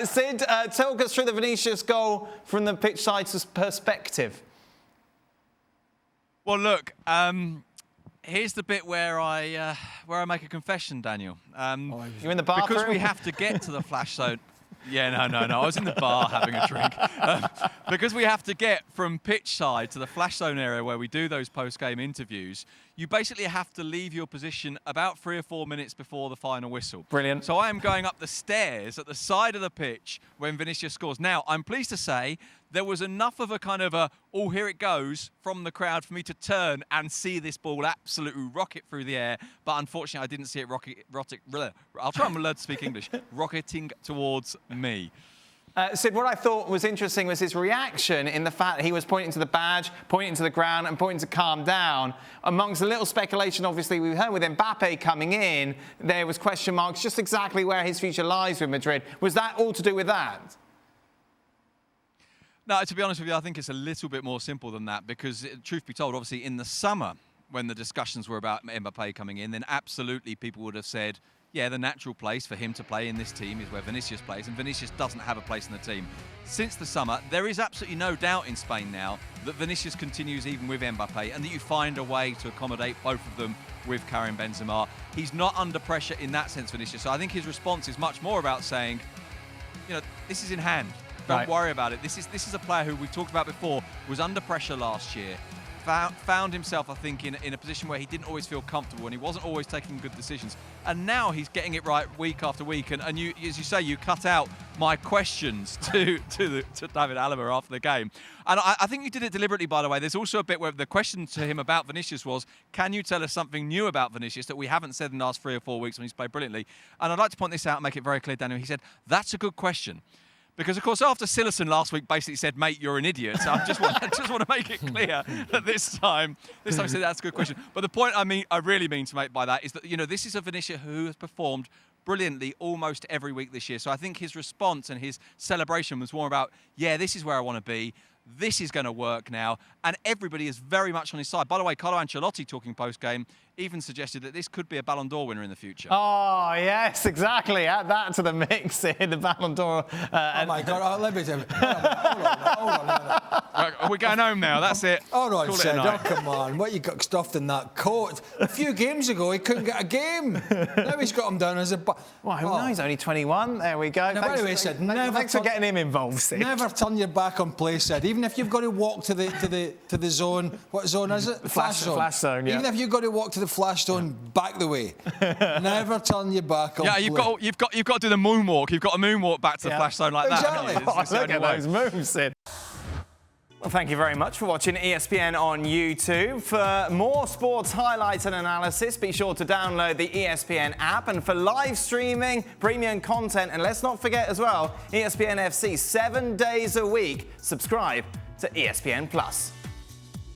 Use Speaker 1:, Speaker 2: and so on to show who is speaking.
Speaker 1: Sid, talk us through the Vinicius goal from the pitch side perspective.
Speaker 2: Well, look, here's the bit where I make a confession, Daniel.
Speaker 1: You're in the bathroom?
Speaker 2: Because we have to get to the flash zone. Yeah, no. I was in the bar having a drink. Because we have to get from pitch side to the flash zone area where we do those post-game interviews, you basically have to leave your position about 3 or 4 minutes before the final whistle.
Speaker 1: Brilliant.
Speaker 2: So I am going up the stairs at the side of the pitch when Vinicius scores. Now, I'm pleased to say there was enough of a kind of a, oh, here it goes from the crowd for me to turn and see this ball absolutely rocket through the air. But unfortunately, I didn't see it I'll try and learn to speak English. Rocketing towards me.
Speaker 1: Sid, what I thought was interesting was his reaction in the fact that he was pointing to the badge, pointing to the ground and pointing to calm down. Amongst the little speculation, obviously, we heard with Mbappe coming in, there was question marks just exactly where his future lies with Madrid. Was that all to do with that?
Speaker 2: No, to be honest with you, I think it's a little bit more simple than that because, truth be told, obviously in the summer when the discussions were about Mbappe coming in, then absolutely people would have said, yeah, the natural place for him to play in this team is where Vinicius plays, and Vinicius doesn't have a place in the team. Since the summer, there is absolutely no doubt in Spain now that Vinicius continues even with Mbappe and that you find a way to accommodate both of them with Karim Benzema. He's not under pressure in that sense, Vinicius. So I think his response is much more about saying, you know, this is in hand. Don't worry about it. This is a player who we talked about before, was under pressure last year. Found himself, I think, in a position where he didn't always feel comfortable and he wasn't always taking good decisions. And now he's getting it right week after week. And you, as you say, you cut out my questions to David Alaba after the game. And I think you did it deliberately, by the way. There's also a bit where the question to him about Vinicius was, can you tell us something new about Vinicius that we haven't said in the last 3 or 4 weeks when he's played brilliantly? And I'd like to point this out and make it very clear, Daniel. He said, that's a good question. Because, of course, after Silerson last week basically said, mate, you're an idiot. So I just want to make it clear that this time he said that's a good question. But the point I really mean to make by that is that, you know, this is a Vinicius who has performed brilliantly almost every week this year. So I think his response and his celebration was more about, yeah, this is where I want to be. This is going to work now. And everybody is very much on his side. By the way, Carlo Ancelotti, talking post-game, even suggested that this could be a Ballon d'Or winner in the future.
Speaker 1: Oh, yes, exactly. Add that to the mix here, the Ballon d'Or.
Speaker 3: Oh, my God. Let me tell you. Hold on.
Speaker 2: Are we going home now? That's it.
Speaker 3: Hold on, Sid. Oh, come on. What you got stuffed in that coat? A few games ago, he couldn't get a game. Now he's got him down as a...
Speaker 1: Well, who knows? He's only 21. There we go.
Speaker 3: Now, anyway, Sid,
Speaker 1: thanks for getting him involved, Sid.
Speaker 3: Never turn your back on play, Sid. Even if you've got to walk to the zone. What zone is it?
Speaker 1: Flash zone. Flash zone, yeah.
Speaker 3: Even if you've got to walk to the flash zone, back the way. Never turn your back on play.
Speaker 2: Yeah, you've got to do the moonwalk. You've got to moonwalk back to the flash zone like
Speaker 3: exactly.
Speaker 2: that.
Speaker 1: Look at those moves, Sid. Well, thank you very much for watching ESPN on YouTube. For more sports highlights and analysis, be sure to download the ESPN app. And for live streaming, premium content, and let's not forget as well, ESPN FC 7 days a week. Subscribe to ESPN+.